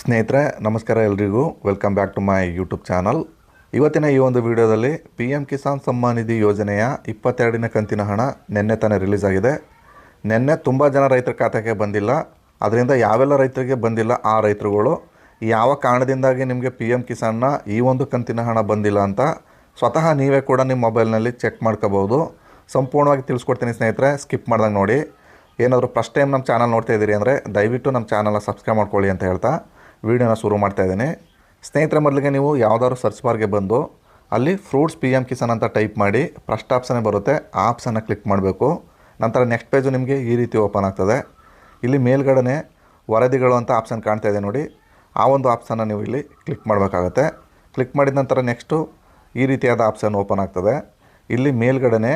ಸ್ನೇಹಿತರೆ ನಮಸ್ಕಾರ ಎಲ್ರಿಗೂ welcome back to my YouTube channel. ಇವತ್ತಿನ ಈ ಒಂದು ವಿಡಿಯೋದಲ್ಲಿ ಪಿ ಎಮ್ ಕಿಸಾನ್ ಸಮ್ಮಾನ್ ನಿಧಿ ಯೋಜನೆಯ 22ನೇ ಕಂತಿನ ಹಣ ನಿನ್ನೆ ತಾನೇ ರಿಲೀಸ್ ಆಗಿದೆ. ನಿನ್ನೆ ತುಂಬ ಜನ ರೈತರ ಖಾತೆಗೆ ಬಂದಿಲ್ಲ. ಅದರಿಂದ ಯಾವೆಲ್ಲ ರೈತರಿಗೆ ಬಂದಿಲ್ಲ ಆ ರೈತರುಗಳು ಯಾವ ಕಾರಣದಿಂದಾಗಿ ನಿಮಗೆ ಪಿ ಎಮ್ ಕಿಸಾನ್ನ ಈ ಒಂದು ಕಂತಿನ ಹಣ ಬಂದಿಲ್ಲ ಅಂತ ಸ್ವತಃ ನೀವೇ ಕೂಡ ನಿಮ್ಮ ಮೊಬೈಲ್ನಲ್ಲಿ ಚೆಕ್ ಮಾಡ್ಕೋಬೋದು. ಸಂಪೂರ್ಣವಾಗಿ ತಿಳಿಸ್ಕೊಡ್ತೀನಿ ಸ್ನೇಹಿತರೆ, ಸ್ಕಿಪ್ ಮಾಡ್ದಂಗೆ ನೋಡಿ. ಏನಾದರೂ ಫಸ್ಟ್ ಟೈಮ್ ನಮ್ಮ ಚಾನಲ್ ನೋಡ್ತಾ ಇದ್ದೀರಿ ಅಂದರೆ ದಯವಿಟ್ಟು ನಮ್ಮ ಚಾನಲ್ನ ಸಬ್ಸ್ಕ್ರೈಬ್ ಮಾಡ್ಕೊಳ್ಳಿ ಅಂತ ಹೇಳ್ತಾ ವಿಡಿಯೋನ ಶುರು ಮಾಡ್ತಾಯಿದ್ದೀನಿ. ಸ್ನೇಹಿತರೆ, ಮೊದಲಿಗೆ ನೀವು ಯಾವುದಾದ್ರು ಸರ್ಚ್ ಬಾರ್ಗೆ ಬಂದು ಅಲ್ಲಿ ಫ್ರೂಟ್ಸ್ ಪಿ ಎಮ್ ಕಿಸಾನ್ ಅಂತ ಟೈಪ್ ಮಾಡಿ ಫಸ್ಟ್ ಆಪ್ಷನ್ನೇ ಬರುತ್ತೆ, ಆ ಆಪ್ಷನ್ನ ಕ್ಲಿಕ್ ಮಾಡಬೇಕು. ನಂತರ ನೆಕ್ಸ್ಟ್ ಪೇಜು ನಿಮಗೆ ಈ ರೀತಿ ಓಪನ್ ಆಗ್ತದೆ. ಇಲ್ಲಿ ಮೇಲ್ಗಡೆ ವರದಿಗಳು ಅಂತ ಆಪ್ಷನ್ ಕಾಣ್ತಾ ಇದೆ ನೋಡಿ, ಆ ಒಂದು ಆಪ್ಷನ್ನ ನೀವು ಇಲ್ಲಿ ಕ್ಲಿಕ್ ಮಾಡಬೇಕಾಗತ್ತೆ. ಕ್ಲಿಕ್ ಮಾಡಿದ ನಂತರ ನೆಕ್ಸ್ಟು ಈ ರೀತಿಯಾದ ಆಪ್ಷನ್ ಓಪನ್ ಆಗ್ತದೆ. ಇಲ್ಲಿ ಮೇಲ್ಗಡೆ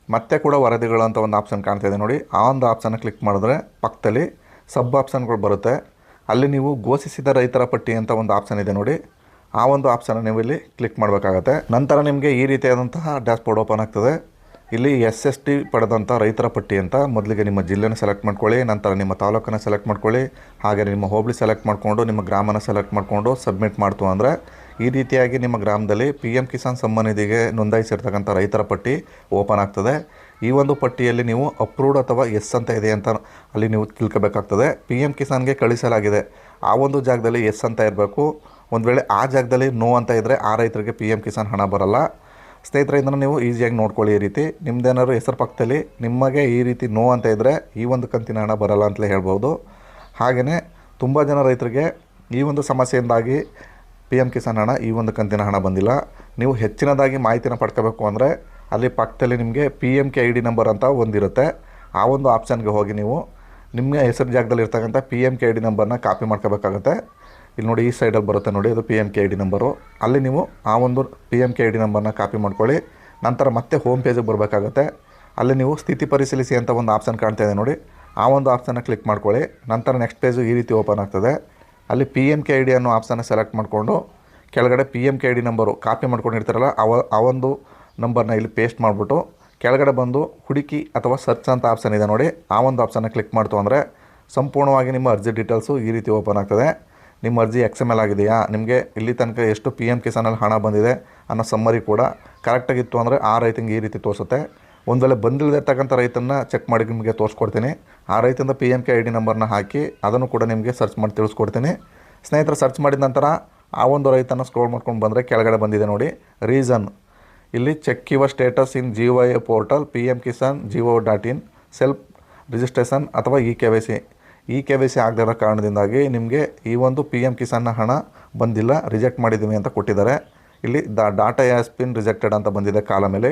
ಮತ್ತೆ ಕೂಡ ವರದಿಗಳು ಅಂತ ಒಂದು ಆಪ್ಷನ್ ಕಾಣ್ತಾ ಇದೆ ನೋಡಿ, ಆ ಒಂದು ಆಪ್ಷನ್ನ ಕ್ಲಿಕ್ ಮಾಡಿದ್ರೆ ಪಕ್ಕದಲ್ಲಿ ಸಬ್ ಆಪ್ಷನ್ಗಳು ಬರುತ್ತೆ. ಅಲ್ಲಿ ನೀವು ಘೋಷಿಸಿದ ರೈತರ ಪಟ್ಟಿ ಅಂತ ಒಂದು ಆಪ್ಷನ್ ಇದೆ ನೋಡಿ, ಆ ಒಂದು ಆಪ್ಷನ್ನ ನೀವು ಇಲ್ಲಿ ಕ್ಲಿಕ್ ಮಾಡಬೇಕಾಗತ್ತೆ. ನಂತರ ನಿಮಗೆ ಈ ರೀತಿಯಾದಂತಹ ಡ್ಯಾಶ್ಬೋರ್ಡ್ ಓಪನ್ ಆಗ್ತದೆ. ಇಲ್ಲಿ SST ಪಡೆದಂಥ ರೈತರ ಪಟ್ಟಿ ಅಂತ ಮೊದಲಿಗೆ ನಿಮ್ಮ ಜಿಲ್ಲೆನ ಸೆಲೆಕ್ಟ್ ಮಾಡ್ಕೊಳ್ಳಿ, ನಂತರ ನಿಮ್ಮ ತಾಲೂಕನ್ನು ಸೆಲೆಕ್ಟ್ ಮಾಡ್ಕೊಳ್ಳಿ, ಹಾಗೆ ನಿಮ್ಮ ಹೋಬಳಿ ಸೆಲೆಕ್ಟ್ ಮಾಡಿಕೊಂಡು ನಿಮ್ಮ ಗ್ರಾಮನ ಸೆಲೆಕ್ಟ್ ಮಾಡಿಕೊಂಡು ಸಬ್ಮಿಟ್ ಮಾಡ್ತು ಅಂದರೆ ಈ ರೀತಿಯಾಗಿ ನಿಮ್ಮ ಗ್ರಾಮದಲ್ಲಿ ಪಿ ಎಮ್ ಕಿಸಾನ್ ಸಮ್ಮಾನ್ ನಿಧಿಗೆ ನೋಂದಾಯಿಸಿರ್ತಕ್ಕಂಥ ರೈತರ ಪಟ್ಟಿ ಓಪನ್ ಆಗ್ತದೆ. ಈ ಒಂದು ಪಟ್ಟಿಯಲ್ಲಿ ನೀವು ಅಪ್ರೂವ್ಡ್ ಅಥವಾ ಎಸ್ ಅಂತ ಇದೆ ಅಂತ ಅಲ್ಲಿ ನೀವು ತಿಳ್ಕೋಬೇಕಾಗ್ತದೆ. ಪಿ ಎಮ್ ಕಿಸಾನ್ಗೆ ಕಳಿಸಲಾಗಿದೆ ಆ ಒಂದು ಜಾಗದಲ್ಲಿ ಎಸ್ ಅಂತ ಇರಬೇಕು. ಒಂದು ವೇಳೆ ಆ ಜಾಗದಲ್ಲಿ ನೋ ಅಂತ ಇದ್ದರೆ ಆ ರೈತರಿಗೆ ಪಿ ಎಮ್ ಕಿಸಾನ್ ಹಣ ಬರಲ್ಲ. ಸ್ನೇಹಿತರೆ, ಇದನ್ನು ನೀವು ಈಸಿಯಾಗಿ ನೋಡ್ಕೊಳ್ಳಿ. ಈ ರೀತಿ ನಿಮ್ಮದೇನಾದ್ರು ಹೆಸರು ಪಕ್ಕದಲ್ಲಿ ನಿಮಗೆ ಈ ರೀತಿ ನೋ ಅಂತ ಇದ್ದರೆ ಈ ಒಂದು ಕಂತಿನ ಹಣ ಬರಲ್ಲ ಅಂತಲೇ ಹೇಳ್ಬೋದು. ಹಾಗೆಯೇ ತುಂಬ ಜನ ರೈತರಿಗೆ ಈ ಒಂದು ಸಮಸ್ಯೆಯಿಂದಾಗಿ ಪಿ ಎಮ್ ಕಿಸಾನ್ ಹಣ ಈ ಒಂದು ಕಂತಿನ ಹಣ ಬಂದಿಲ್ಲ. ನೀವು ಹೆಚ್ಚಿನದಾಗಿ ಮಾಹಿತಿನ ಪಡ್ಕೋಬೇಕು ಅಂದರೆ ಅಲ್ಲಿ ಪಕ್ಕದಲ್ಲಿ ನಿಮಗೆ PMKID ನಂಬರ್ ಅಂತ ಒಂದಿರುತ್ತೆ, ಆ ಒಂದು ಆಪ್ಷನ್ಗೆ ಹೋಗಿ ನೀವು ನಿಮ್ಮ ಹೆಸರು ಜಾಗದಲ್ಲಿ ಇರ್ತಕ್ಕಂಥ PMKID ನಂಬರ್ನ ಕಾಪಿ ಮಾಡ್ಕೋಬೇಕಾಗುತ್ತೆ. ಇಲ್ಲಿ ನೋಡಿ, ಈ ಸೈಡಲ್ಲಿ ಬರುತ್ತೆ ನೋಡಿ, ಅದು PMKID ನಂಬರು. ಅಲ್ಲಿ ನೀವು ಆ ಒಂದು PMKID ನಂಬರ್ನ ಕಾಪಿ ಮಾಡ್ಕೊಳ್ಳಿ. ನಂತರ ಮತ್ತೆ ಹೋಮ್ ಪೇಜಿಗೆ ಬರಬೇಕಾಗುತ್ತೆ. ಅಲ್ಲಿ ನೀವು ಸ್ಥಿತಿ ಪರಿಶೀಲಿಸಿ ಅಂತ ಒಂದು ಆಪ್ಷನ್ ಕಾಣ್ತಾ ಇದೆ ನೋಡಿ, ಆ ಒಂದು ಆಪ್ಷನ್ನ ಕ್ಲಿಕ್ ಮಾಡ್ಕೊಳ್ಳಿ. ನಂತರ ನೆಕ್ಸ್ಟ್ ಪೇಜು ಈ ರೀತಿ ಓಪನ್ ಆಗ್ತದೆ. ಅಲ್ಲಿ PMKID ಅನ್ನೋ ಆಪ್ಷನ್ನ ಸೆಲೆಕ್ಟ್ ಮಾಡಿಕೊಂಡು ಕೆಳಗಡೆ PMKID ನಂಬರು ಕಾಪಿ ಮಾಡ್ಕೊಂಡಿರ್ತಾರಲ್ಲ ಆ ಒಂದು ನಂಬರ್ನ ಇಲ್ಲಿ ಪೇಸ್ಟ್ ಮಾಡಿಬಿಟ್ಟು ಕೆಳಗಡೆ ಬಂದು ಹುಡುಕಿ ಅಥವಾ ಸರ್ಚ್ ಅಂತ ಆಪ್ಷನ್ ಇದೆ ನೋಡಿ, ಆ ಒಂದು ಆಪ್ಷನ್ನ ಕ್ಲಿಕ್ ಮಾಡ್ತು ಅಂದರೆ ಸಂಪೂರ್ಣವಾಗಿ ನಿಮ್ಮ ಅರ್ಜಿ ಡೀಟೇಲ್ಸು ಈ ರೀತಿ ಓಪನ್ ಆಗ್ತದೆ. ನಿಮ್ಮ ಅರ್ಜಿ XML ಆಗಿದೆಯಾ, ನಿಮಗೆ ಇಲ್ಲಿ ತನಕ ಎಷ್ಟು ಪಿ ಎಮ್ ಕಿಸಾನಲ್ಲಿ ಹಣ ಬಂದಿದೆ ಅನ್ನೋ ಸಮ್ಮರಿ ಕೂಡ ಕರೆಕ್ಟಾಗಿತ್ತು ಅಂದರೆ ಆ ರೈತಂಗೆ ಈ ರೀತಿ ತೋರಿಸುತ್ತೆ. ಒಂದು ವೇಳೆ ಬಂದಿಲ್ಲದಿರ್ತಕ್ಕಂಥ ರೈತನ್ನ ಚೆಕ್ ಮಾಡಿ ನಿಮಗೆ ತೋರಿಸ್ಕೊಡ್ತೀನಿ. ಆ ರೈತಂದ PMKID ನಂಬರ್ನ ಹಾಕಿ ಅದನ್ನು ಕೂಡ ನಿಮಗೆ ಸರ್ಚ್ ಮಾಡಿ ತಿಳಿಸ್ಕೊಡ್ತೀನಿ. ಸ್ನೇಹಿತರೆ, ಸರ್ಚ್ ಮಾಡಿದ ನಂತರ ಆ ಒಂದು ರೈತನ ಸ್ಕ್ರೋಲ್ ಮಾಡ್ಕೊಂಡು ಬಂದರೆ ಕೆಳಗಡೆ ಬಂದಿದೆ ನೋಡಿ ರೀಸನ್. ಇಲ್ಲಿ check your status in GOA portal pmkisan.gov.in self registration ಅಥವಾ KYC ಆಗದಿರೋ ಕಾರಣದಿಂದಾಗಿ ನಿಮಗೆ ಈ ಒಂದು ಪಿ ಎಮ್ ಕಿಸಾನ್ನ ಹಣ ಬಂದಿಲ್ಲ, ರಿಜೆಕ್ಟ್ ಮಾಡಿದ್ದೀವಿ ಅಂತ ಕೊಟ್ಟಿದ್ದಾರೆ. ಇಲ್ಲಿ ಡಾಟಾ ಹ್ಯಾಸ್ ಬಿನ್ ರಿಜೆಕ್ಟೆಡ್ ಅಂತ ಬಂದಿದೆ ಕಾಲ ಮೇಲೆ.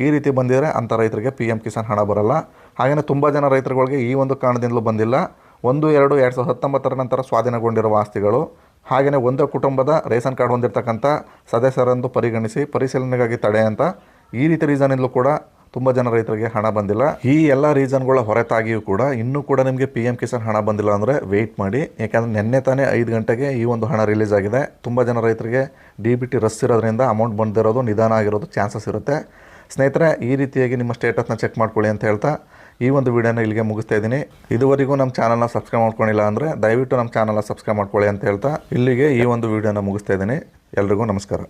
ಈ ರೀತಿ ಬಂದಿದ್ದರೆ ಅಂಥ ರೈತರಿಗೆ ಪಿ ಎಮ್ ಕಿಸಾನ್ ಹಣ ಬರಲ್ಲ. ಹಾಗೆಯೇ ತುಂಬ ಜನ ರೈತರುಗಳಿಗೆ ಈ ಒಂದು ಕಾರಣದಿಂದಲೂ ಬಂದಿಲ್ಲ. 1/2/2019 ನಂತರ ಸ್ವಾಧೀನಗೊಂಡಿರುವ ಆಸ್ತಿಗಳು, ಹಾಗೆಯೇ ಒಂದೇ ಕುಟುಂಬದ ರೇಷನ್ ಕಾರ್ಡ್ ಹೊಂದಿರತಕ್ಕಂಥ ಸದಸ್ಯರೆಂದು ಪರಿಗಣಿಸಿ ಪರಿಶೀಲನೆಗಾಗಿ ತಡೆ ಅಂತ ಈ ರೀತಿ ರೀಸನಿಂದಲೂ ಕೂಡ ತುಂಬ ಜನ ರೈತರಿಗೆ ಹಣ ಬಂದಿಲ್ಲ. ಈ ಎಲ್ಲ ರೀಸನ್ಗಳ ಹೊರತಾಗಿಯೂ ಕೂಡ ಇನ್ನೂ ಕೂಡ ನಿಮಗೆ ಪಿ ಎಮ್ ಕಿಸಾನ್ ಹಣ ಬಂದಿಲ್ಲ ಅಂದರೆ ವೆಯ್ಟ್ ಮಾಡಿ. ಯಾಕೆಂದರೆ ನಿನ್ನೆ ತಾನೇ 5 ಗಂಟೆಗೆ ಈ ಒಂದು ಹಣ ರಿಲೀಸ್ ಆಗಿದೆ. ತುಂಬ ಜನ ರೈತರಿಗೆ DBT ರಸ್ ಇರೋದ್ರಿಂದ ಅಮೌಂಟ್ ಬಂದಿರೋದು ನಿಧಾನ ಆಗಿರೋದು ಚಾನ್ಸಸ್ ಇರುತ್ತೆ. ಸ್ನೇಹಿತರೆ, ಈ ರೀತಿಯಾಗಿ ನಿಮ್ಮ ಸ್ಟೇಟಸ್ನ ಚೆಕ್ ಮಾಡ್ಕೊಳ್ಳಿ ಅಂತ ಹೇಳ್ತಾ ಈ ಒಂದು ವಿಡಿಯೋನ ಇಲ್ಲಿಗೆ ಮುಗಿಸ್ತಾ ಇದ್ದೀನಿ. ಇದುವರೆಗೂ ನಮ್ಮ ಚಾನಲ್ನ ಸಬ್ಸ್ಕ್ರೈಬ್ ಮಾಡ್ಕೊಂಡಿಲ್ಲ ಅಂದರೆ ದಯವಿಟ್ಟು ನಮ್ಮ ಚಾನಲ್ನ ಸಬ್ಸ್ಕ್ರೈಬ್ ಮಾಡ್ಕೊಳ್ಳಿ ಅಂತ ಹೇಳ್ತಾ ಇಲ್ಲಿಗೆ ಈ ಒಂದು ವಿಡಿಯೋನ ಮುಗಿಸ್ತಾ ಇದ್ದೀನಿ. ಎಲ್ರಿಗೂ ನಮಸ್ಕಾರ.